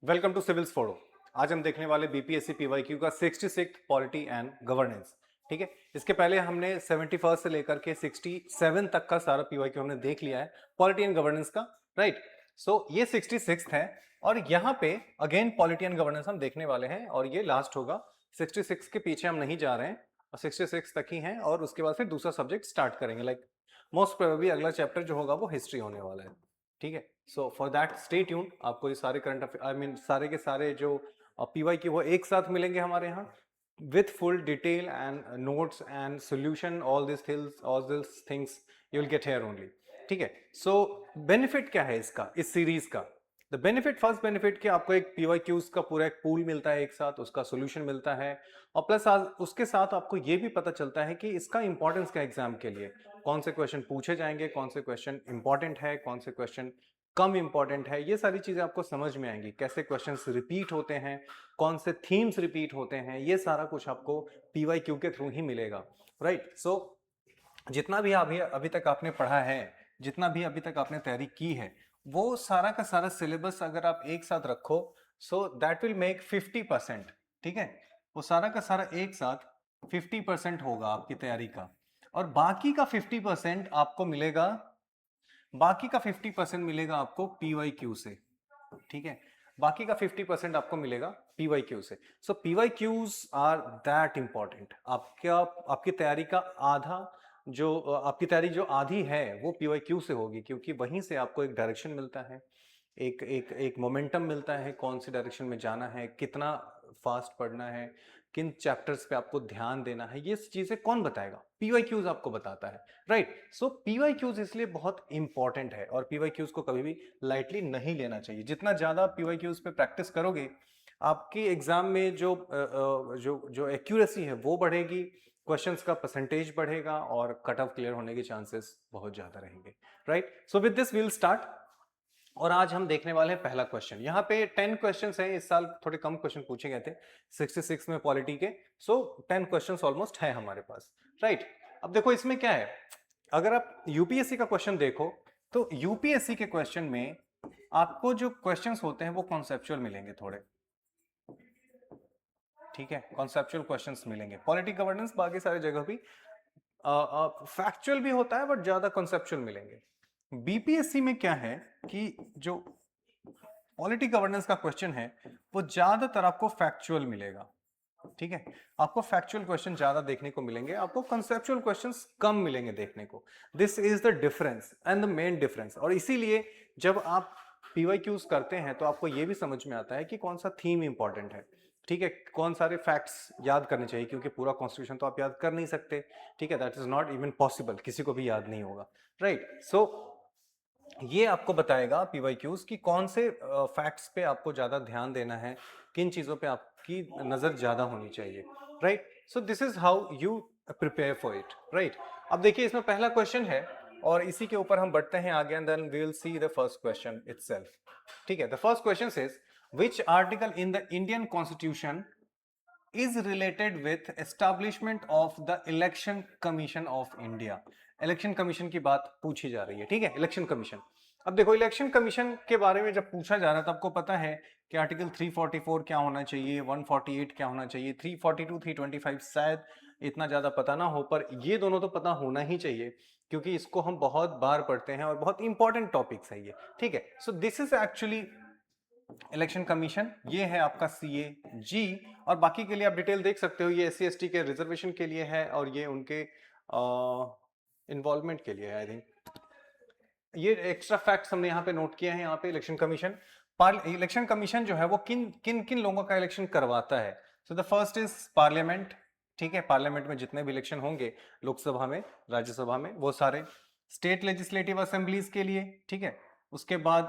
Welcome to civils फोड़ो। आज हम देखने वाले बीपीएससी पीवाईक्यू का 66 पॉलिटी एंड गवर्नेंस। ठीक है, इसके पहले हमने 71 से लेकर के 67 तक का सारा पीवाईक्यू हमने देख लिया है पॉलिटी एंड गवर्नेंस का। राइट, सो ये 66 है और यहाँ पे अगेन पॉलिटी एंड गवर्नेंस हम देखने वाले हैं और ये लास्ट होगा। 66 के पीछे हम नहीं जा रहे हैं और 66 तक ही हैं और उसके बाद फिर दूसरा सब्जेक्ट स्टार्ट करेंगे। लाइक मोस्ट प्रोबेबली अगला चैप्टर जो होगा वो हिस्ट्री होने वाला है। ठीक है, so for that stay tuned. आपको ये सारे करंट आई मीन सारे के सारे जो पीवाई की वो एक साथ मिलेंगे हमारे यहाँ with full detail and notes and solution. All this things you will get here only. ठीक है, सो बेनिफिट क्या है इसका, इस सीरीज का? द बेनिफिट, फर्स्ट बेनिफिट कि आपको एक पीवाई क्यूज का पूरा एक पूल मिलता है, एक साथ उसका सोल्यूशन मिलता है और प्लस उसके साथ आपको ये भी पता चलता है कि इसका इंपॉर्टेंस का एग्जाम के लिए कौन से क्वेश्चन पूछे जाएंगे, कौन से क्वेश्चन इंपॉर्टेंट है, कौन से क्वेश्चन कम इंपॉर्टेंट है। ये सारी चीजें आपको समझ में आएंगी, कैसे क्वेश्चंस रिपीट होते हैं, कौन से थीम्स रिपीट होते हैं, ये सारा कुछ आपको पीवाईक्यू के थ्रू ही मिलेगा। राइट, सो जितना भी अभी तक आपने पढ़ा है, जितना भी अभी तक आपने तैयारी की है, वो सारा का सारा सिलेबस अगर आप एक साथ रखो सो दैट विल मेक 50%। ठीक है, वो सारा का सारा एक साथ 50% होगा आपकी तैयारी का और बाकी का 50% आपको मिलेगा, बाकी का 50% मिलेगा आपको पीवाईक्यू से। ठीक है, बाकी का 50% आपको मिलेगा पीवाईक्यू से। सो पीवाईक्यूज आर दैट इंपॉर्टेंट। आपकी तैयारी का आधा जो आपकी तैयारी जो आधी है वो पीवाईक्यू से होगी, क्योंकि वहीं से आपको एक डायरेक्शन मिलता है, एक मोमेंटम मिलता है, कौन सी डायरेक्शन में जाना है, कितना फास्ट पढ़ना है, किन चैप्टर्स पे आपको ध्यान देना है, ये चीजें कौन बताएगा? पीवाईक्यूज आपको बताता है। राइट, सो पीवाईक्यूज इसलिए बहुत इंपॉर्टेंट है और पीवाईक्यूज को कभी भी लाइटली नहीं लेना चाहिए। जितना ज्यादा पीवाईक्यूज पे प्रैक्टिस करोगे आपकी एग्जाम में जो एक्यूरेसी है वो बढ़ेगी, क्वेश्चंस का परसेंटेज बढ़ेगा और कट ऑफ क्लियर होने के चांसेस बहुत ज्यादा रहेंगे। Right, so with this will start और आज हम देखने वाले हैं पहला क्वेश्चन। यहाँ पे 10 क्वेश्चंस हैं, इस साल थोड़े कम क्वेश्चन पूछे गए थे 66 में पॉलिटी के। सो 10 क्वेश्चंस ऑलमोस्ट है हमारे पास। राइट, अब देखो इसमें क्या है, अगर आप यूपीएससी का क्वेश्चन देखो तो यूपीएससी के क्वेश्चन में आपको जो क्वेश्चंस होते हैं वो कॉन्सेप्चुअल मिलेंगे थोड़े। ठीक है, कॉन्सेप्चुअल क्वेश्चंस मिलेंगे। पॉलिटी गवर्नेंस बाकी सारी जगह भी फैक्चुअल भी होता है बट ज्यादा कॉन्सेप्चुअल मिलेंगे। बीपीएससी में क्या है कि जो पॉलिटी गवर्नेंस का क्वेश्चन है वो ज्यादातर आपको फैक्चुअल मिलेगा। ठीक है, आपको फैक्चुअल क्वेश्चन ज्यादा देखने को मिलेंगे, आपको कंसेप्चुअल क्वेश्चंस कम मिलेंगे देखने को। This is the difference and the main difference. और इसीलिए जब आप पीवाईक्यूज करते हैं तो आपको यह भी समझ में आता है कि कौन सा थीम इंपॉर्टेंट है। ठीक है, कौन सारे फैक्ट्स याद करने चाहिए, क्योंकि पूरा कॉन्स्टिट्यूशन तो आप याद कर नहीं सकते। ठीक है, that is not even possible, किसी को भी याद नहीं होगा। राइट, सो ये आपको बताएगा पीवाईक्यूज कि कौन से फैक्ट्स पे आपको ज्यादा ध्यान देना है, किन चीजों पे आपकी नजर ज्यादा होनी चाहिए। Right, so this is how you prepare for it. Right, अब देखिए इसमें पहला क्वेश्चन है और इसी के ऊपर हम बढ़ते हैं आगे and then we will see the first question itself. ठीक है, the first question is which article in the Indian constitution is related with establishment of the election commission of India। Election commission की बात पूछी जा रही है। ठीक है, इलेक्शन कमीशन। अब देखो इलेक्शन कमीशन के बारे में जब पूछा जा रहा है तो आपको पता है कि आर्टिकल 344 क्या होना चाहिए, 148 क्या होना चाहिए, 342 325 शायद इतना ज्यादा पता ना हो, पर ये दोनों तो पता होना ही चाहिए क्योंकि इसको हम बहुत बार पढ़ते हैं और बहुत इंपॉर्टेंट टॉपिक्स है ये। ठीक है, so this is actually election commission, ये है आपका CAG। और बाकी के लिए आप डिटेल देख सकते हो, ये SC ST के रिजर्वेशन के लिए है और ये उनके इन्वॉल्वमेंट के लिए है। आई थिंक ये एक्स्ट्रा फैक्ट्स हमने यहाँ पे नोट किए हैं। यहाँ पे इलेक्शन कमीशन जो है वो किन किन किन लोगों का इलेक्शन करवाता है। So the first is parliament. ठीक है, पार्लियामेंट में जितने भी इलेक्शन होंगे, लोकसभा में, राज्यसभा में, वो सारे। स्टेट लेजिस्लेटिव असेंबलीज के लिए, ठीक है, उसके बाद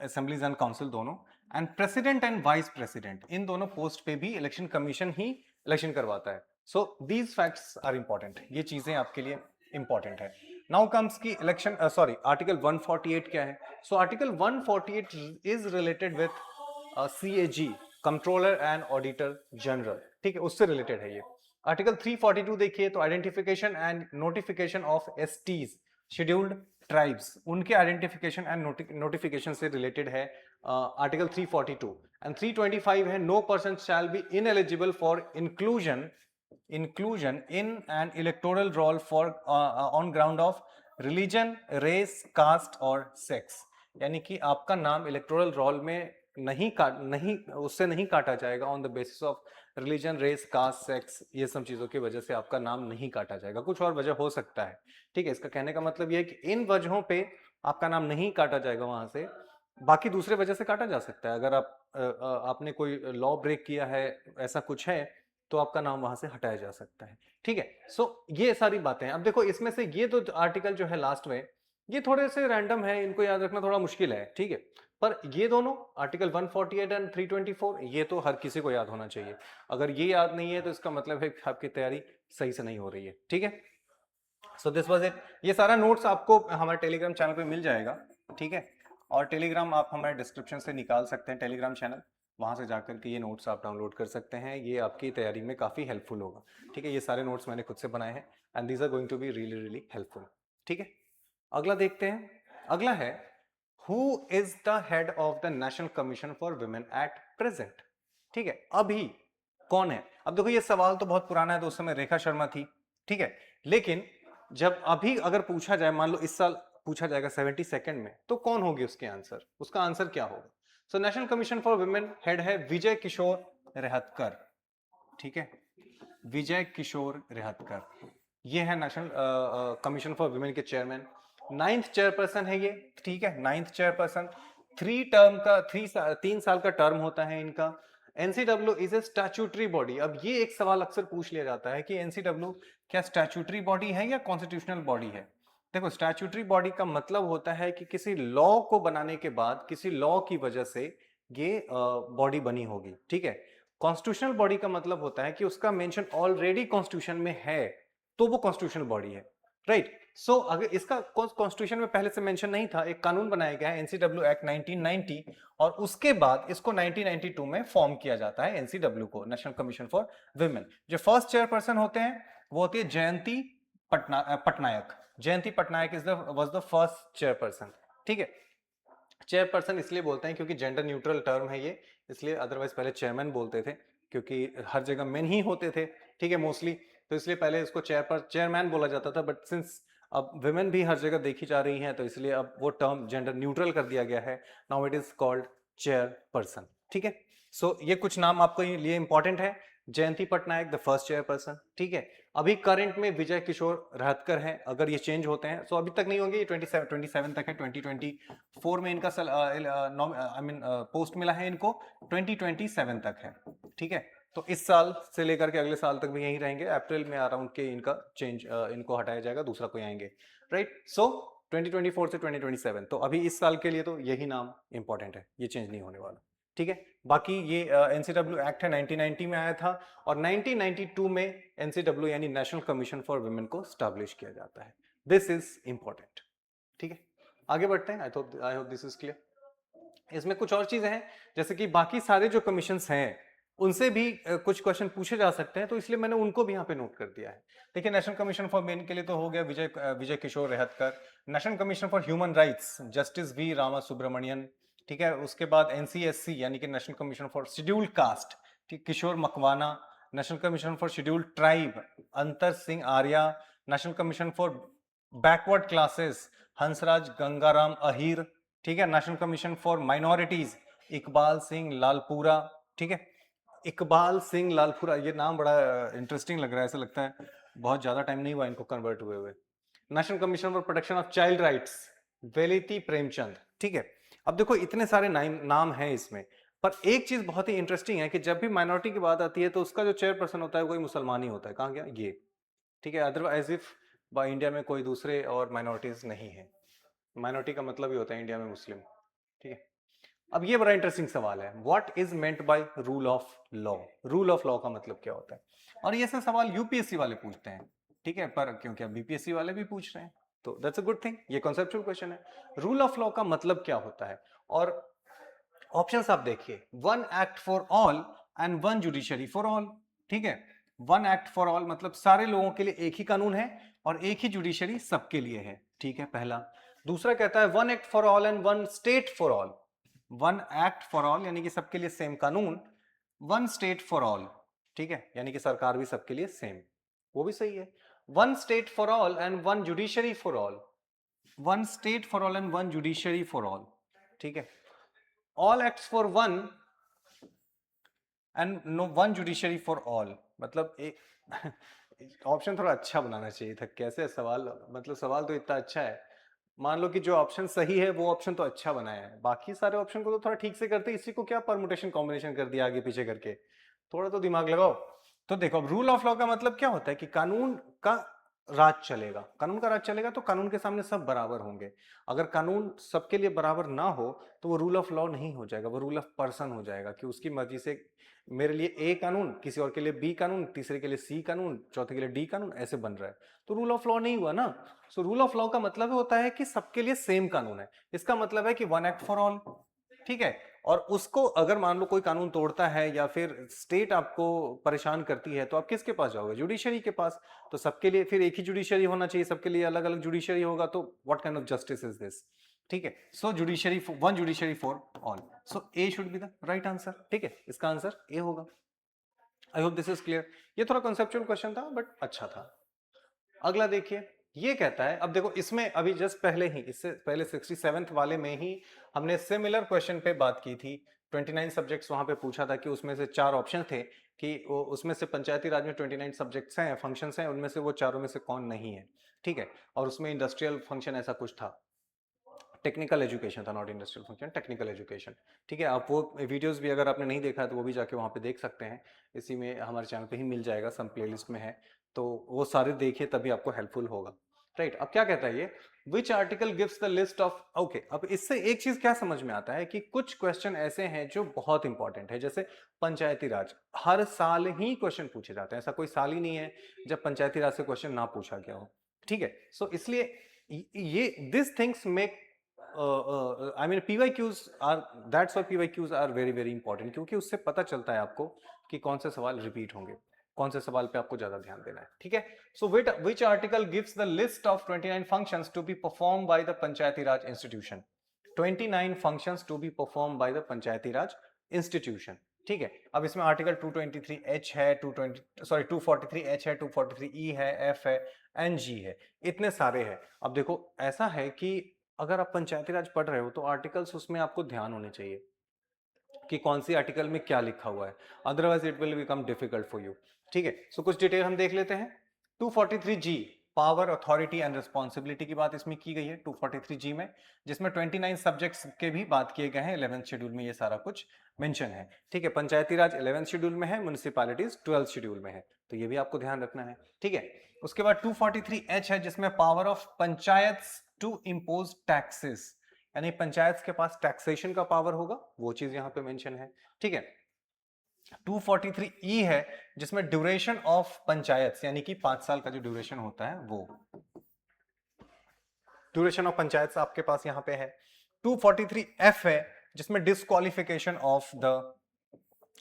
असेंबलीज एंड काउंसिल दोनों, and president and vice president, इन दोनों पोस्ट पे भी इलेक्शन कमीशन ही इलेक्शन करवाता है। So these facts are important, ये चीजें आपके लिए इंपॉर्टेंट है। नाउ कम्स की इलेक्शन आर्टिकल 148 क्या है। सो article 148 is related with CAG, controller and auditor general. ठीक है, उससे रिलेटेड है ये। आर्टिकल 342 देखिए तो identification and notification of STs, scheduled tribes, उनके आइडेंटिफिकेशन एंड नोटिफिकेशन से रिलेटेड है आर्टिकल 342 एंड 325 है no person shall be ineligible for inclusion in an electoral roll for on ground of religion, race, caste और sex। यानी कि आपका नाम electoral roll में नहीं उससे नहीं काटा जाएगा on the basis of religion, race, caste, sex, ये सब चीजों की वजह से आपका नाम नहीं काटा जाएगा। कुछ और वजह हो सकता है, ठीक है। इसका कहने का मतलब ये है कि इन वजहों पे आपका नाम नहीं काटा जाएगा वहां से, बाकी दूसरे वजह से काटा जा सकता है। अगर आपने कोई लॉ ब्रेक किया है, ऐसा कुछ है, तो आपका नाम वहां से हटाया जा सकता है, ठीक है। सो ये सारी बातें हैं। अब देखो इसमें से ये तो आर्टिकल जो है लास्ट में, ये थोड़े से रैंडम है, इनको याद रखना थोड़ा मुश्किल है, ठीक है। पर ये दोनों आर्टिकल 148 एंड 324 ये तो हर किसी को याद होना चाहिए। अगर ये याद नहीं है तो इसका मतलब है कि आपकी तैयारी सही से नहीं हो रही है, ठीक है। So this was it. ये सारा नोट्स आपको हमारे टेलीग्राम चैनल पे मिल जाएगा, ठीक है। और टेलीग्राम आप हमारे डिस्क्रिप्शन से निकाल सकते हैं, टेलीग्राम चैनल, वहाँ से जाकर के ये नोट्स आप डाउनलोड कर सकते हैं। ये आपकी तैयारी में काफ़ी हेल्पफुल होगा, ठीक है। ये सारे नोट्स मैंने खुद से बनाए हैं and these are going to be really really helpful, ठीक है। अगला देखते हैं। अगला है who is the head of the national commission for women at present, ठीक है। अभी कौन है? अब देखो ये सवाल तो बहुत पुराना है, तो उस समय रेखा शर्मा थी, ठीक है। लेकिन जब अभी अगर पूछा जाए, मान लो इस साल पूछा जाएगा 72nd में, तो कौन होगी उसके आंसर, उसका आंसर क्या होगा? So national commission for women head है विजय किशोर रेहतकर, ठीक है। विजय किशोर रेहतकर ये है नेशनल कमीशन फॉर वुमेन के चेयरमैन। 9th चेयरपर्सन है ये, ठीक है। 9th चेयरपर्सन, 3 साल का टर्म होता है इनका। NCW is a statutory body. अब ये एक सवाल अक्सर पूछ लिया जाता है कि एनसीडब्ल्यू क्या स्टैट्यूटरी बॉडी है या कॉन्स्टिट्यूशनल बॉडी है? देखो स्टैट्यूटरी बॉडी का मतलब होता है कि किसी लॉ को बनाने के बाद, किसी लॉ की वजह से ये बॉडी बनी होगी, ठीक है। कॉन्स्टिट्यूशनल बॉडी का मतलब होता है कि उसका मेंशन ऑलरेडी कॉन्स्टिट्यूशन में है, तो वो कॉन्स्टिट्यूशनल बॉडी है, राइट। सो अगर इसका कॉन्स्टिट्यूशन में पहले से मेंशन नहीं था, एक कानून बनाया गया है एनसीडब्ल्यू एक्ट 1990, और उसके बाद इसको 1992 में फॉर्म किया जाता है एनसीडब्ल्यू को, नेशनल कमीशन फॉर वुमेन। जो फर्स्ट चेयरपर्सन होते हैं वो होती है Jayanti Patnaik. Jayanti Patnaik was the first chairperson, ठीक है। चेयरपर्सन इसलिए बोलते हैं क्योंकि जेंडर न्यूट्रल टर्म है ये, इसलिए, अदरवाइज पहले चेयरमैन बोलते थे क्योंकि हर जगह मेन ही होते थे, ठीक है, मोस्टली। तो इसलिए पहले इसको चेयरमैन बोला जाता था, बट सिंस अब विमेन भी हर जगह देखी जा रही हैं, तो इसलिए अब वो टर्म जेंडर न्यूट्रल कर दिया गया है। Now it is called chairperson, ठीक है। सो ये कुछ नाम आपको लिए इंपॉर्टेंट है। Jayanti Patnaik the first chairperson, ठीक है। अभी करंट में विजय किशोर रहतकर हैं। अगर ये चेंज होते हैं तो अभी तक नहीं होंगे, ये 27 तक है। 2024 में इनका पोस्ट मिला है इनको, 2027 तक है, ठीक है। तो इस साल से लेकर के अगले साल तक भी यहीं रहेंगे। अप्रैल में अराउंड के इनका चेंज, इनको हटाया जाएगा, दूसरा कोई आएंगे, राइट। सो 2024 से 2027, तो अभी इस साल के लिए तो यही नाम इंपॉर्टेंट है, ये चेंज नहीं होने वाला, ठीक है। बाकी ये एनसीडब्ल्यू एक्ट है 1990 में आया था, और 1992 में एनसीडब्ल्यू यानी नेशनल कमीशन फॉर वुमेन को स्टैब्लिश किया जाता है। दिस इज इंपॉर्टेंट, ठीक है। आगे बढ़ते हैं। आई होप दिस इज क्लियर। इसमें कुछ और चीजें हैं, जैसे कि बाकी सारे जो कमीशंस हैं उनसे भी कुछ क्वेश्चन पूछे जा सकते हैं, तो इसलिए मैंने उनको भी यहाँ पे नोट कर दिया है। देखिए नेशनल कमीशन फॉर मेन के लिए तो हो गया Vijay Kishore Rahatkar. National commission for human rights justice V Rama Subramanian, ठीक है। उसके बाद एनसीएससी यानी कि national commission for scheduled caste, ठीक, Kishore Makwana. National commission for scheduled tribe Antar Singh Arya. National commission for backward classes Hansraj Gangaram Ahir, ठीक है। National commission for minorities Iqbal Singh Lalpura, ठीक है। इकबाल सिंह लालपुरा, ये नाम बड़ा इंटरेस्टिंग लग रहा है, ऐसा लगता है बहुत ज्यादा टाइम नहीं हुआ इनको कन्वर्ट हुए। National commission for protection of child rights वेलिती प्रेमचंद, ठीक है। अब देखो इतने सारे नाम हैं इसमें, पर एक चीज बहुत ही इंटरेस्टिंग है कि जब भी माइनॉरिटी की बात आती है तो उसका जो चेयरपर्सन होता है कोई मुसलमान ही होता है। कहाँ गया ये, ठीक है। अदरवाइज इफ इंडिया में कोई दूसरे और माइनॉरिटीज नहीं है। माइनॉरिटी का मतलब ही होता है इंडिया में मुस्लिम, ठीक है। अब ये बड़ा इंटरेस्टिंग सवाल है, what is meant by rule of law. Rule of law का मतलब क्या होता है? और ये सब सवाल यूपीएससी वाले पूछते हैं, ठीक है, पर क्योंकि अब बीपीएससी वाले भी पूछ रहे हैं, तो दैट्स अ गुड थिंग। ये कॉन्सेप्चुअल क्वेश्चन है, रूल ऑफ लॉ का मतलब क्या होता है। और ऑप्शंस आप देखिए, 1 act for all and 1 judiciary for all, ठीक है। 1 एक्ट फॉर ऑल मतलब सारे लोगों के लिए एक ही कानून है, और एक ही जुडिशरी सबके लिए है, ठीक है, पहला। दूसरा कहता है 1 act for all and 1 state for all, one act for all यानी कि सबके लिए सेम कानून, वन स्टेट फॉर ऑल, ठीक है, यानी कि सरकार भी सबके लिए सेम, वो भी सही है। One state for all and one judiciary for all, one state for all and one judiciary for all, ठीक है। All acts for one and no one judiciary for all, मतलब एक ऑप्शन थोड़ा अच्छा बनाना चाहिए था। कैसे सवाल, मतलब सवाल तो इतना अच्छा है, मान लो कि जो ऑप्शन सही है वो ऑप्शन तो अच्छा बनाया है, बाकी सारे ऑप्शन को तो थोड़ा ठीक से करते, इसी को क्या परमुटेशन कॉम्बिनेशन कर दिया आगे पीछे करके, थोड़ा तो दिमाग लगाओ। तो देखो, अब रूल ऑफ लॉ का मतलब क्या होता है कि कानून का राज चलेगा, कानून का राज चलेगा तो कानून के सामने सब बराबर होंगे। अगर कानून सबके लिए बराबर ना हो तो वो रूल ऑफ लॉ नहीं हो जाएगा, वो रूल ऑफ पर्सन हो जाएगा, कि उसकी मर्जी से मेरे लिए ए कानून, किसी और के लिए बी कानून, तीसरे के लिए सी कानून, चौथे के लिए डी कानून, ऐसे बन रहा है, तो रूल ऑफ लॉ नहीं हुआ ना। सो रूल ऑफ लॉ का मतलब होता है कि सबके लिए सेम कानून है, इसका मतलब है कि वन एक्ट फॉर ऑल, ठीक है। और उसको अगर मान लो कोई कानून तोड़ता है या फिर स्टेट आपको परेशान करती है तो आप किसके पास जाओगे, जुडिशरी के पास। तो सबके लिए फिर एक ही जुडिशरी होना चाहिए, सबके लिए अलग अलग जुडिशरी होगा, तो what kind of justice is this, ठीक है। So judiciary, one judiciary for all, so a should be the right answer, ठीक है, इसका आंसर ए होगा। I hope this is clear. ये थोड़ा कॉन्सेप्चुअल क्वेश्चन था बट अच्छा था। अगला देखिए, ये कहता है, अब देखो इसमें अभी जस्ट पहले ही, इससे पहले 67th वाले में ही हमने सिमिलर क्वेश्चन पे बात की थी। 29 सब्जेक्ट्स वहां पे पूछा था कि उसमें से 4 ऑप्शन थे कि उसमें से पंचायती राज में 29 सब्जेक्ट्स हैं, फंक्शंस हैं, उनमें से वो चारों में से कौन नहीं है, ठीक है। और उसमें इंडस्ट्रियल फंक्शन ऐसा कुछ था, टेक्निकल एजुकेशन था, not industrial function, technical education, ठीक है। आप वो वीडियोस भी अगर आपने नहीं देखा है तो वो भी जाके वहाँ पे देख सकते हैं, इसी में हमारे चैनल पे ही मिल जाएगा, सम प्लेलिस्ट में है, तो वो सारे देखिए तभी आपको हेल्पफुल होगा, राइट। अब क्या कहता है ये, विच article gives the list of, okay, अब इससे एक चीज क्या समझ में आता है कि कुछ क्वेश्चन ऐसे हैं जो बहुत इंपॉर्टेंट है, जैसे पंचायती राज, हर साल ही क्वेश्चन पूछे जाते हैं, ऐसा कोई साल ही नहीं है जब पंचायती राज से क्वेश्चन ना पूछा गया हो, ठीक है। सो इसलिए ये this things make I mean PYQs are, that's why PYQs are very very important, क्योंकि उससे पता चलता है आपको कि कौन से सवाल रिपीट होंगे, कौन से सवाल पे आपको ज्यादा ध्यान देना है, ठीक है। So which article gives the list of 29 functions to be perform by the Panchayati Raj institution, 29 functions to be perform by the Panchayati Raj institution, ठीक है। अब इसमें आर्टिकल 223H है, 243H है, 243E है, F है, NG है, इतने सारे हैं। अब देखो ऐसा है कि अगर आप पंचायती राज पढ़ रहे हो तो आर्टिकल्स उसमें आपको ध्यान होने चाहिए कि कौन सी आर्टिकल में क्या लिखा हुआ है, otherwise it will become difficult for you, ठीक है। सो कुछ डिटेल हम देख लेते हैं। 243G, power, authority and responsibility की बात इसमें की गई है 243G में, जिसमें 29 सब्जेक्ट्स के भी बात किए गए हैं, 11th शेड्यूल में ये सारा कुछ मेंशन है, ठीक है। पंचायती राज 11th शेड्यूल में है, म्युनिसिपैलिटीज 12th शेड्यूल में है, तो ये भी आपको ध्यान रखना है, ठीक है। उसके बाद 243H है, जिसमें power of panchayat to impose taxes, यानी पंचायत के पास टैक्सेशन का पावर होगा, वो चीज यहां पे मेंशन है, ठीक है। 243E है, जिसमें ड्यूरेशन ऑफ पंचायत, यानी कि 5 साल का जो ड्यूरेशन होता है वो ड्यूरेशन ऑफ पंचायत आपके पास यहां पे है। 243F है, जिसमें disqualification of the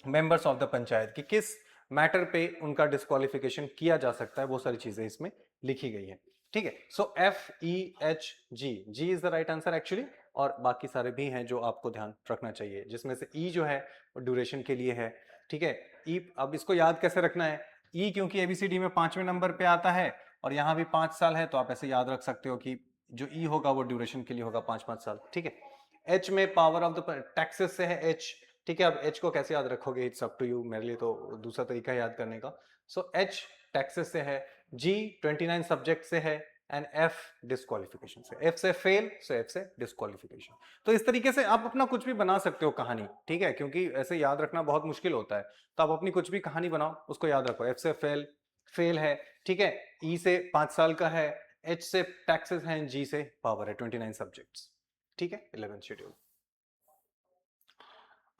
members of the panchayat, कि किस मैटर पे उनका डिस्क्वालिफिकेशन किया जा सकता है, वो सारी चीजें इसमें लिखी गई है, ठीक है। So FEHG, G is the right answer actually, और बाकी सारे भी हैं जो आपको ध्यान रखना चाहिए, जिसमें से E जो है वो ड्यूरेशन के लिए है, ठीक है। E, अब इसको याद कैसे रखना है, E क्योंकि ABCD में 5वें नंबर पे आता है और यहाँ भी 5 साल है, तो आप ऐसे याद रख सकते हो कि जो E होगा वो ड्यूरेशन के लिए होगा 5-5 साल, ठीक है। H में पावर ऑफ द टैक्सेस से है H, ठीक है। अब H को कैसे याद रखोगे, इट्स अप टू यू, मेरे लिए तो दूसरा तरीका है याद करने का। सो H टैक्सेस से है, G 29 सब्जेक्ट से है, एंड F डिस्क्वालिफिकेशन से, F से फेल, सो F से डिस्क्वालिफिकेशन। तो इस तरीके से आप अपना कुछ भी बना सकते हो कहानी, ठीक है, क्योंकि ऐसे याद रखना बहुत मुश्किल होता है, तो आप अपनी कुछ भी कहानी बनाओ, उसको याद रखो। F से फेल, फेल है, ठीक है। E से 5 साल का है, H से टैक्सेस हैं, G से पावर है 29 सब्जेक्ट्स, ठीक है, 11th शेड्यूल।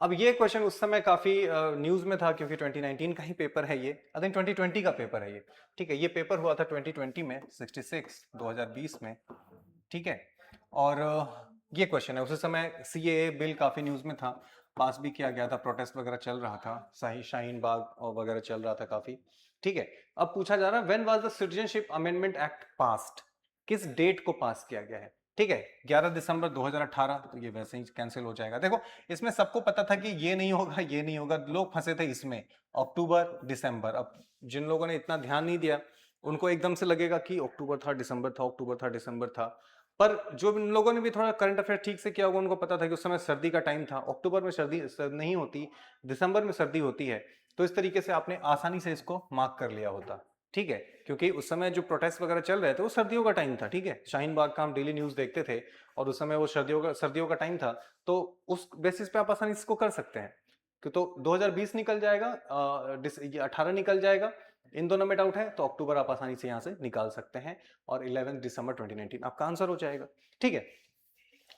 अब ये क्वेश्चन उस समय काफी न्यूज में था, क्योंकि 2019 का ही पेपर है ये, आई थिंक 2020 का पेपर है ये, ठीक है। ये पेपर हुआ था 2020 में, 66 2020 में, ठीक है। और ये क्वेश्चन है, उसी समय CAA बिल काफी न्यूज में था, पास भी किया गया था, प्रोटेस्ट वगैरह चल रहा था, शाहीन बाग और वगैरह चल रहा था काफी, ठीक है। अब पूछा जा रहा है, when was the citizenship amendment act passed, किस डेट को पास किया गया है, ठीक है। 11 दिसंबर 2018, तो ये वैसे ही कैंसिल हो जाएगा। देखो इसमें सबको पता था कि ये नहीं होगा, ये नहीं होगा, लोग फंसे थे इसमें, अक्टूबर दिसंबर। अब जिन लोगों ने इतना ध्यान नहीं दिया उनको एकदम से लगेगा कि अक्टूबर था दिसंबर था, अक्टूबर था दिसंबर था। पर जो इन लोगों ने भी थोड़ा करंट अफेयर ठीक से किया होगा उनको पता था कि उस समय सर्दी का टाइम था, अक्टूबर में सर्दी नहीं होती, दिसंबर में सर्दी होती है। तो इस तरीके से आपने आसानी से इसको मार्क कर लिया होता। ठीक है, क्योंकि उस समय जो प्रोटेस्ट वगैरह चल रहे थे वो सर्दियों का टाइम था। ठीक है, शाहीन बाग का हम डेली न्यूज देखते थे और उस समय वो सर्दियों का टाइम था, तो उस बेसिस पे आप आसानी से इसको कर सकते हैं कि तो 2020 निकल जाएगा, 18 निकल जाएगा, इन दोनों में डाउट है तो अक्टूबर आप आसानी से यहां से निकाल सकते हैं और 11 दिसंबर 2019 आपका आंसर हो जाएगा। ठीक है,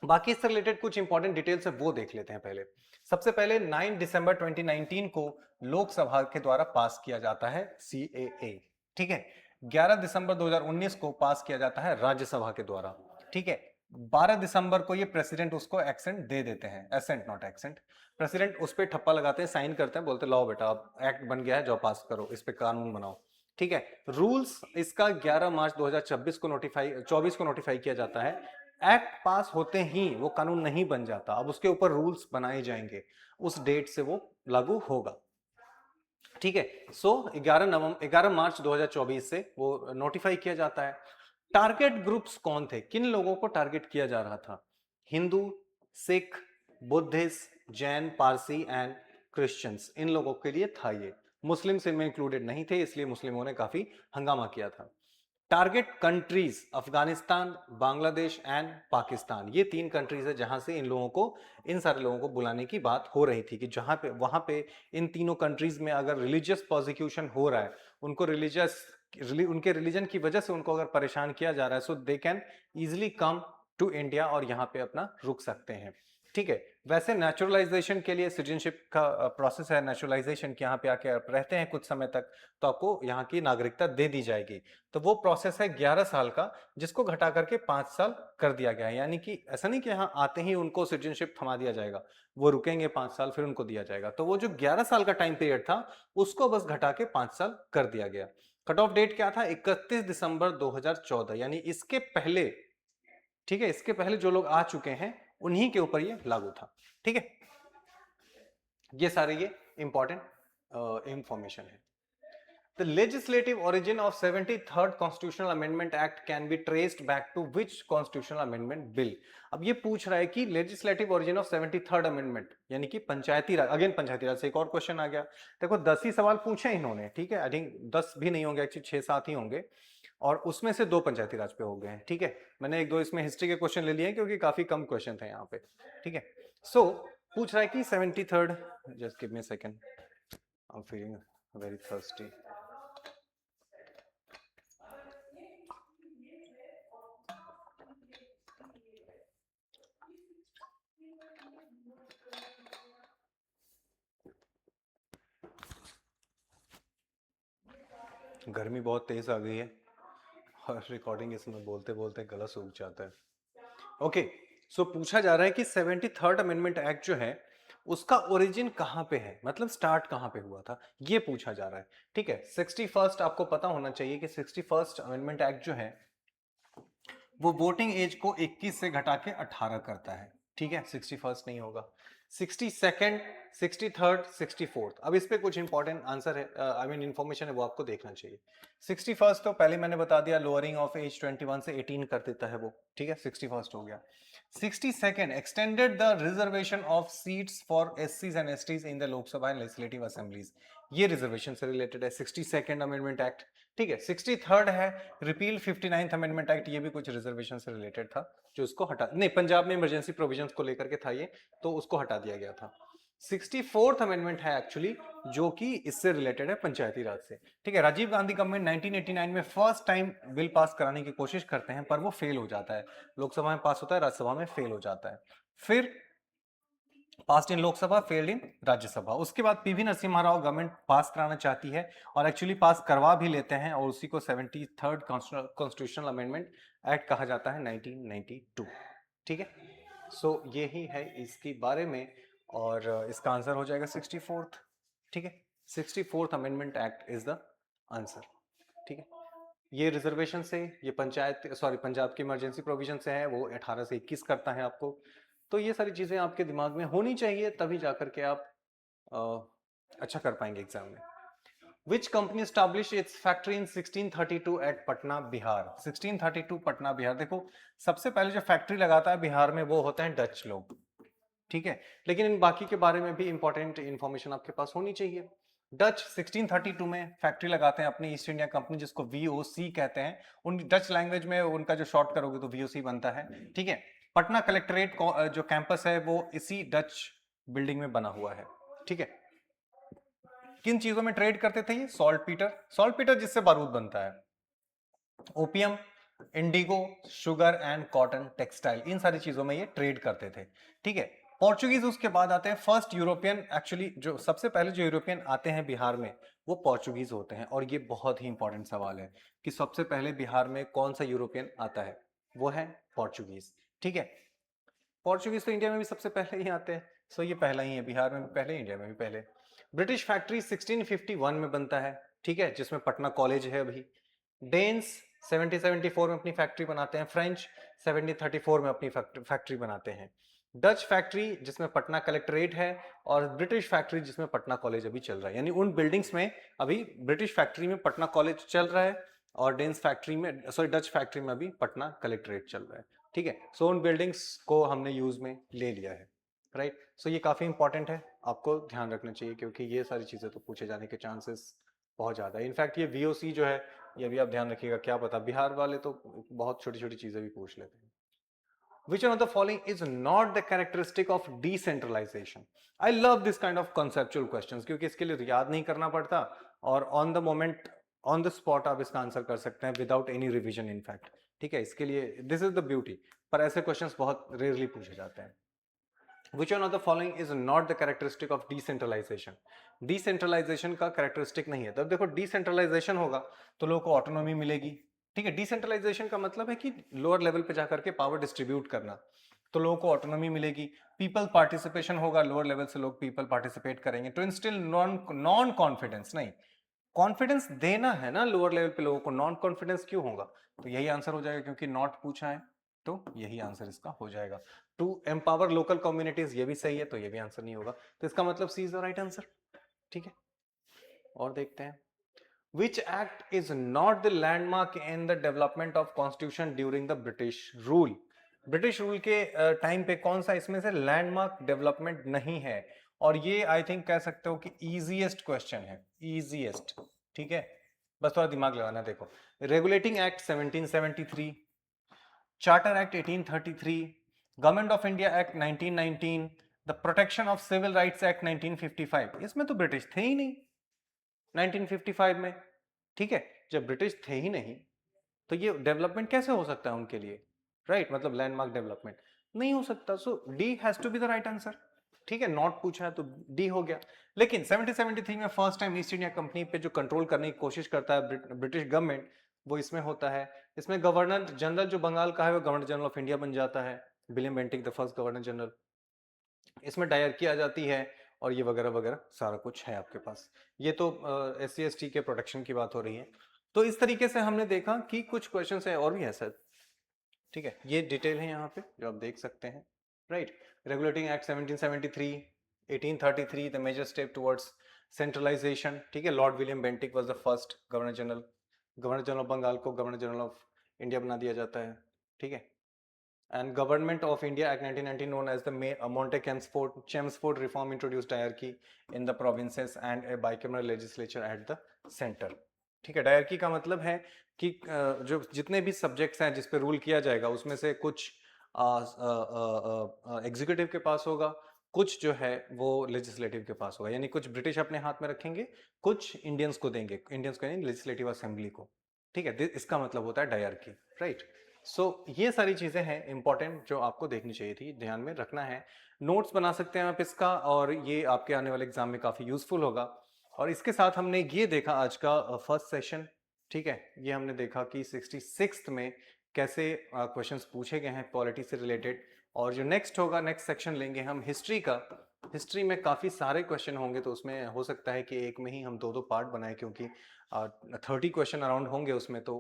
बाकी इससे रिलेटेड कुछ इंपॉर्टेंट डिटेल्स है वो देख लेते हैं पहले। सबसे पहले 9 दिसंबर 2019 को लोकसभा के द्वारा पास किया जाता है CAA। ठीक है, 11 दिसंबर 2019 को पास किया जाता है राज्यसभा के द्वारा। ठीक है, 12 दिसंबर को ये प्रेसिडेंट उसको एक्सेंट दे देते हैं, एसेंट नॉट एक्सेंट, प्रेसिडेंट उस पर ठप्पा लगाते हैं, साइन करते हैं, बोलते लाओ बेटा अब एक्ट बन गया है, जाओ पास करो, इस पे कानून बनाओ। ठीक है, रूल्स इसका 11 मार्च 2024 को नोटिफाई किया जाता है। एक्ट पास होते ही वो कानून नहीं बन जाता, अब उसके ऊपर रूल्स बनाए जाएंगे, उस डेट से वो लागू होगा। ठीक है, सो 11 मार्च 2024 से वो नोटिफाई किया जाता है। टारगेट ग्रुप्स कौन थे, किन लोगों को टारगेट किया जा रहा था? Hindu, Sikh, Buddhist, Jain, Parsi and Christians, इन लोगों के लिए था ये। मुस्लिम्स इनमें इंक्लूडेड नहीं थे, इसलिए मुस्लिमों ने काफी हंगामा किया था। Target countries Afghanistan, Bangladesh and Pakistan, ये 3 कंट्रीज है जहां से इन लोगों को, इन सारे लोगों को बुलाने की बात हो रही थी कि जहां पे वहां पे इन तीनों कंट्रीज में अगर रिलीजियस प्रोसिक्यूशन हो रहा है, उनको उनके रिलीजन की वजह से उनको अगर परेशान किया जा रहा है, so they can easily come to India और यहाँ पे अपना रुक सकते हैं। ठीक है, वैसे नेचुरलाइजेशन के लिए सिटीजनशिप का प्रोसेस है, नेचुरलाइजेशन के यहाँ पे आके आप रहते हैं कुछ समय तक तो आपको यहाँ की नागरिकता दे दी जाएगी। तो वो प्रोसेस है 11 साल का, जिसको घटा करके 5 साल कर दिया गया है। यानी कि ऐसा नहीं कि यहाँ आते ही उनको सिटीजनशिप थमा दिया जाएगा, वो रुकेंगे 5 साल फिर उनको दिया जाएगा। तो वो जो 11 साल का टाइम पीरियड था उसको बस घटा के 5 साल कर दिया गया। कट ऑफ डेट क्या था? 31 दिसंबर 2014, यानी इसके पहले, ठीक है, इसके पहले जो लोग आ चुके हैं उन्हीं के ऊपर ये लागू था। ठीक है, ये सारे ये इंपॉर्टेंट इंफॉर्मेशन है। The legislative origin of 73rd Constitutional Amendment Act can be traced back to which Constitutional Amendment Bill? अब ये पूछ रहा है कि legislative origin of 73rd Amendment यानी कि पंचायती राज, अगेन पंचायती राज से एक और क्वेश्चन आ गया। देखो 10 ही सवाल पूछे इन्होंने, ठीक है, आई थिंक 10 भी नहीं होंगे, एक्चुअली 6-7 ही होंगे और उसमें से 2 पंचायती राज पे हो गए हैं। ठीक है, मैंने 1-2 इसमें हिस्ट्री के क्वेश्चन ले लिए हैं क्योंकि काफी कम क्वेश्चन थे यहाँ पे। ठीक है, सो पूछ रहा है कि 73rd, just give me a second, I am feeling very thirsty. गर्मी बहुत तेज आ गई है और रिकॉर्डिंग इसमें बोलते बोलते गला सूख जाता है। ओके, सो पूछा जा रहा है कि 73rd अमेंडमेंट एक्ट जो है उसका ओरिजिन कहां पे है, मतलब स्टार्ट कहां पे हुआ था, ये पूछा जा रहा है। ठीक है, 61st आपको पता होना चाहिए कि 61st अमेंडमेंट एक्ट जो है वो वोटिंग एज को 21 से घटा के 18 करता है। ठीक है, 61st नहीं होगा, 62nd, 63rd, 64th। अब इस पे कुछ इंपॉर्टेंट आंसर है, आई मीन इंफॉर्मेशन है, वो आपको देखना चाहिए। 61st तो पहले मैंने बता दिया, लोअरिंग ऑफ एज 21 से 18 कर देता है वो। ठीक है, 61st हो गया। 62nd extended the reservation of seats for एससीज and STs in the Lok Sabha and legislative assemblies, ये रिजर्वेशन से रिलेटेड है 62nd अमेंडमेंट एक्ट। ठीक है, 63rd है रिपील 59th अमेंडमेंट एक्ट, ये भी कुछ रिजर्वेशन से रिलेटेड था जो उसको हटा, नहीं पंजाब में इमरजेंसी प्रोविजंस को लेकर के था ये, तो उसको हटा दिया गया था। 64th अमेंडमेंट है एक्चुअली जो कि इससे रिलेटेड है पंचायती राज से। ठीक है, राजीव गांधी गवर्नमेंट 1989 में फर्स्ट टाइम बिल पास कराने की कोशिश करते हैं पर वो फेल हो जाता है, लोकसभा में पास होता है, राज्यसभा में फेल हो जाता है। फिर past in Lok Sabha, failed in Rajya Sabha. उसके बाद पीवी नरसिम्हा राव गवर्नमेंट पास कराना चाहती है और एक्चुअली पास करवा भी लेते हैं और उसी को 73rd कॉन्स्टिट्यूशनल अमेंडमेंट एक्ट कहा जाता है 1992। ठीक है, सो यही है इसके बारे में और इसका आंसर हो जाएगा 64th। ठीक है, 64th amendment act is the answer. ठीक है, ये रिजर्वेशन से, ये पंजाब की इमरजेंसी प्रोविजन से है, वो 18 से 21 करता है आपको। तो ये सारी चीजें आपके दिमाग में होनी चाहिए, तभी जाकर के आप अच्छा कर पाएंगे एग्जाम में। Which company established its factory in 1632 at Patna Bihar? 1632 Patna Bihar. देखो, सबसे पहले जो फैक्ट्री लगाता है बिहार में वो होते हैं डच लोग, ठीक है। लेकिन इन बाकी के बारे में भी इंपॉर्टेंट इंफॉर्मेशन आपके पास होनी चाहिए। डच 1632 में फैक्ट्री लगाते हैं अपनी ईस्ट इंडिया कंपनी, जिसको वीओसी कहते हैं। उन डच लैंग्वेज में उनका जो शॉर्ट करोगे तो वीओसी बनता है, ठीक है। पटना कलेक्ट्रेट जो कैंपस है वो इसी डच बिल्डिंग में बना हुआ है, ठीक है। किन चीजों में ट्रेड करते थे ये? सॉल्ट पीटर जिससे बारूद बनता है, opium, indigo, sugar and cotton textile, इन सारी चीजों में ये ट्रेड करते थे, ठीक है। पोर्चुगीज उसके बाद आते हैं। फर्स्ट यूरोपियन, एक्चुअली जो सबसे पहले जो यूरोपियन आते हैं बिहार में वो पोर्चुगीज होते हैं। और ये बहुत ही इंपॉर्टेंट सवाल है कि सबसे पहले बिहार में कौन सा यूरोपियन आता है, वो है पोर्चुगीज, ठीक है। पोर्चुगीज तो इंडिया में भी सबसे पहले ही आते हैं, सो ये पहला ही है, बिहार में भी पहले, इंडिया में भी पहले। ब्रिटिश फैक्ट्री 1651 में बनता है, ठीक है, जिसमें पटना कॉलेज है अभी। डेन्स 1774 में अपनी फैक्ट्री बनाते हैं। फ्रेंच 1734 में अपनी फैक्ट्री बनाते हैं। डच फैक्ट्री जिसमें पटना कलेक्ट्रेट है, और ब्रिटिश फैक्ट्री जिसमें पटना कॉलेज अभी चल रहा है। यानी उन बिल्डिंग्स में अभी ब्रिटिश फैक्ट्री में पटना कॉलेज चल रहा है, और डेन्स फैक्ट्री में, सॉरी, डच फैक्ट्री में अभी पटना कलेक्ट्रेट चल रहा है, ठीक है। सो उन बिल्डिंग्स को हमने यूज में ले लिया है, राइट। सो ये काफी इंपॉर्टेंट है, आपको ध्यान रखना चाहिए, क्योंकि ये सारी चीजें तो पूछे जाने के चांसेस बहुत ज्यादा है। इनफैक्ट ये वीओसी जो है, ये भी आप ध्यान रखिएगा, क्या पता बिहार वाले तो बहुत छोटी छोटी चीजें भी पूछ लेते हैं। Which one of the following is not the characteristic of decentralization? I love this kind of conceptual questions, क्योंकि इसके लिए याद नहीं करना पड़ता, और on the moment, on the spot आप इसका आंसर कर सकते हैं विदाउट एनी रिविजन इनफैक्ट, ठीक है। इसके लिए दिस इज द ब्यूटी, पर ऐसे क्वेश्चंस बहुत रेयरली पूछे जाते हैं। Which one of the following is not the characteristic of decentralization? Decentralization का characteristic नहीं है। तब देखो, decentralization होगा तो लोगों को autonomy मिलेगी, ठीक है। Decentralization का मतलब है कि लोअर लेवल पे जाकर के पावर डिस्ट्रीब्यूट करना, तो लोगों को ऑटोनॉमी मिलेगी। पीपल पार्टिसिपेशन होगा, लोअर लेवल से लोग पीपल पार्टिसिपेट करेंगे। तो इंस्टिल नॉन कॉन्फिडेंस, नहीं, कॉन्फिडेंस देना है ना लोअर लेवल पे लोगों को, नॉन कॉन्फिडेंस क्यों होगा? तो यही आंसर हो जाएगा, क्योंकि नॉट पूछा है, तो यही आंसर इसका हो जाएगा। टू एम्पावर लोकल कम्युनिटीज, ये भी सही है, तो ये भी आंसर नहीं होगा, तो इसका मतलब सी इज द राइट आंसर, ठीक है। और देखते हैं, Which act is not the landmark in the development of constitution during the British rule? British rule के टाइम पे कौन सा इसमें से लैंडमार्क डेवलपमेंट नहीं है? और ये आई थिंक कह सकते हो कि इजीएस्ट क्वेश्चन है, इजीएस्ट, ठीक है। बस थोड़ा दिमाग लगाना। देखो, regulating act 1773, charter act 1833, government of India act 1919, the protection of civil rights act 1955, इसमें तो ब्रिटिश थे ही नहीं 1955 में, ठीक है। जब ब्रिटिश थे ही नहीं तो ये डेवलपमेंट कैसे हो सकता है उनके लिए, राइट, मतलब लैंडमार्क डेवलपमेंट नहीं हो सकता। So D has to be the right answer, ठीक है। नॉट पूछा है तो डी हो गया। लेकिन 1773 में first time east India company पे जो कंट्रोल करने की कोशिश करता है ब्रिटिश गवर्नमेंट, वो इसमें होता है। इसमें गवर्नर जनरल जो बंगाल का है वो गवर्नर जनरल ऑफ इंडिया बन जाता है, William Bentinck the first governor general. इसमें डायरकी आ जाती है, और ये वगैरह वगैरह सारा कुछ है आपके पास। ये तो SC/ST के प्रोटेक्शन की बात हो रही है। तो इस तरीके से हमने देखा कि कुछ क्वेश्चंस है और भी है सर, ठीक है। ये डिटेल है यहाँ पे जो आप देख सकते हैं, right. Regulating act 1773, 1833, the major step towards centralisation, ठीक है। Lord William Bentinck was the first governor general. Governor general of Bengal को गवर्नर जनरल ऑफ इंडिया बना दिया जाता है, ठीक है। And Government of India Act 1919, known as the Monte-Chelmsford reform, introduced hierarchy in the provinces and a bicameral legislature at the center, ठीक है। Dyarchy का मतलब है कि जो जितने भी सब्जेक्ट्स हैं जिस पे रूल किया जाएगा उसमें से कुछ एग्जीक्यूटिव के पास होगा, कुछ जो है वो लेजिस्लेटिव के पास होगा। यानी कुछ ब्रिटिश अपने हाथ में रखेंगे, कुछ इंडियंस को देंगे, इंडियंस को यानी लेजिस्लेटिव असेंबली को, ठीक है। इसका मतलब होता है डायरकी, राइट। सो ये सारी चीजें हैं इंपॉर्टेंट जो आपको देखनी चाहिए थी, ध्यान में रखना है। नोट्स बना सकते हैं आप इसका, और ये आपके आने वाले एग्जाम में काफी यूजफुल होगा। और इसके साथ हमने ये देखा आज का फर्स्ट सेशन, ठीक है। ये हमने देखा कि 66th में कैसे क्वेश्चंस पूछे गए हैं पॉलिटी से रिलेटेड। और जो नेक्स्ट होगा, नेक्स्ट सेक्शन लेंगे हम हिस्ट्री का। हिस्ट्री में काफ़ी सारे क्वेश्चन होंगे, तो उसमें हो सकता है कि एक में ही हम दो दो पार्ट बनाए, क्योंकि 30 क्वेश्चन अराउंड होंगे उसमें, तो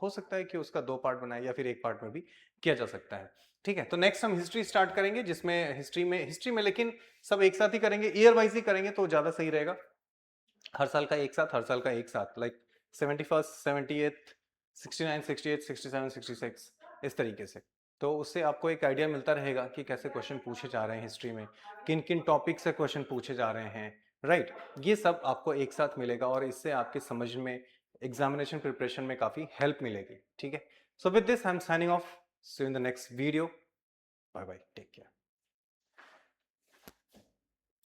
हो सकता है कि उसका दो पार्ट बनाए या फिर एक पार्ट में भी किया जा सकता है। ठीक है, तो नेक्स्ट हम हिस्ट्री स्टार्ट करेंगे, जिसमें हिस्ट्री में लेकिन सब एक साथ ही करेंगे, ईयर वाइज ही करेंगे तो ज़्यादा सही रहेगा। हर साल का एक साथ, हर साल का एक साथ, लाइक 71st 78th 69 68 67 66 इस तरीके से। तो उससे आपको एक आइडिया मिलता रहेगा कि कैसे क्वेश्चन पूछे जा रहे हैं हिस्ट्री में, किन किन टॉपिक से क्वेश्चन पूछे जा रहे हैं, राइट। ये सब आपको एक साथ मिलेगा और इससे आपके समझ में, एग्जामिनेशन प्रिपरेशन में काफ़ी हेल्प मिलेगी। ठीक है, so with this I am signing off, see you in the next video, bye bye, take care.